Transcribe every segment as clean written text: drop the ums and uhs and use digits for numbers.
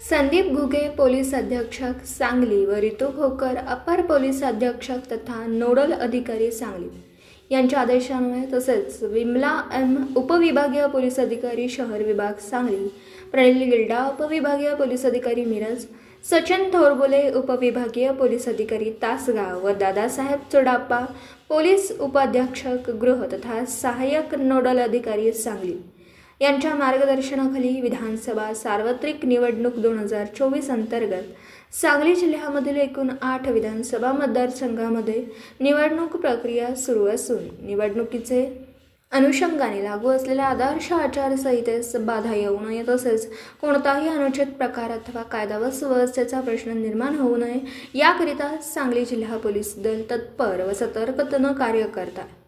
Sandeep Ghuge police अधीक्षक सांगली व रितू खोकर अपर police अधीक्षक तथा नोडल अधिकारी सांगली यांच्या आदेशान्वये तसेच विमला एम उपविभागीय पोलीस अधिकारी शहर विभाग सांगली, प्रणिल गिल्डा उपविभागीय पोलीस अधिकारी मिरज, सचिन थोरबोले उपविभागीय पोलीस अधिकारी तासगाव व दादासाहेब चोडाप्पा पोलीस उपाधीक्षक गृह तथा सहाय्यक नोडल अधिकारी सांगली यांच्या मार्गदर्शनाखाली विधानसभा सार्वत्रिक निवडणूक 2024 अंतर्गत सांगली जिल्ह्यामधील एकूण 8 विधानसभा मतदारसंघामध्ये निवडणूक प्रक्रिया सुरू असून निवडणुकीचे अनुषंगाने लागू असलेल्या आदर्श आचारसंहितेस बाधा येऊ नये तसेच कोणताही अनुचित प्रकार अथवा कायदा व सुव्यवस्थेचा प्रश्न निर्माण होऊ नये याकरिता सांगली जिल्हा पोलीस दल तत्पर व सतर्कतेने कार्य करत आहे।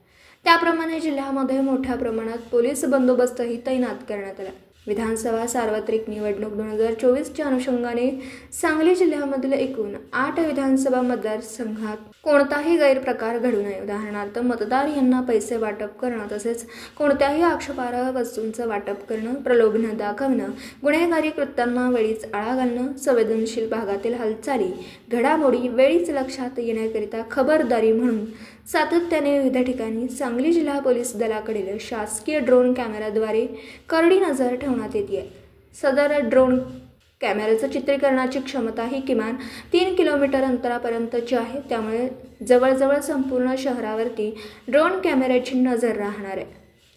त्याप्रमाणे जिल्ह्यामध्ये मोठ्या प्रमाणात पोलीस बंदोबस्तही तैनात करण्यात आला। विधानसभा सार्वत्रिक निवडणूक 2024च्या अनुषंगाने सांगली जिल्ह्यामधील एकूण 8 विधानसभा मतदारसंघात कोणताही गैरप्रकार घडू नये, उदाहरणार्थ मतदार यांना पैसे वाटप करणं तसेच कोणत्याही आक्षेपार्ह वस्तूंचं वाटप करणं, प्रलोभन दाखवणं, गुन्हेगारी कृत्यांना वेळीच आळा घालणं, संवेदनशील भागातील हालचाली घडामोडी वेळीच लक्षात येण्याकरिता खबरदारी म्हणून सातत्याने विविध ठिकाणी सांगली जिल्हा पोलीस दलाकडील शासकीय ड्रोन कॅमेराद्वारे करडी नजर ठेवण्यात येते। सदर ड्रोन कॅमेऱ्याचं चित्रीकरणाची क्षमता ही किमान 3 किलोमीटर अंतरापर्यंतची आहे, त्यामुळे जवळजवळ संपूर्ण शहरावरती ड्रोन कॅमेऱ्याची नजर राहणार आहे।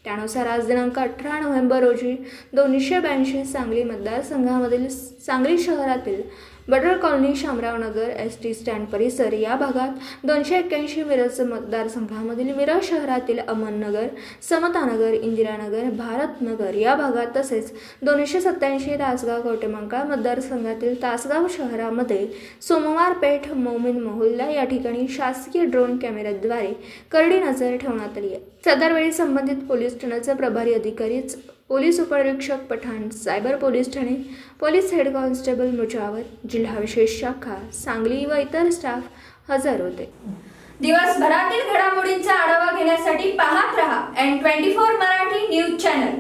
त्यानुसार आज दिनांक 18 नोव्हेंबर रोजी 282 सांगली मतदारसंघामधील सांगली शहरातील बडर कॉलनी, शामराव नगर, ST स्टँड परिसर या भागात 281 मिरज मतदारसंघामधील मिरज शहरातील अमननगर, समतानगर, इंदिरानगर, भारतनगर या भागात तसेच 287 तासगाव कवटेमंकाळ मतदारसंघातील तासगाव शहरामध्ये सोमवार पेठ, मोमीन मोहल्ला या ठिकाणी शासकीय ड्रोन कॅमेऱ्याद्वारे करडी नजर ठेवण्यात आली आहे। सदरवेळी संबंधित पोलीस ठाण्याचे प्रभारी अधिकारी, पोलीस उपनिरीक्षक पठाण, सायबर पोलीस ठाणे, पोलीस हेड कॉन्स्टेबल मुजावर, जिल्हा विशेष शाखा सांगली व इतर स्टाफ हजर होते। दिवसभरातील घडामोडींचा आढावा घेण्यासाठी पाहत रहा N24 मराठी न्यूज चॅनल।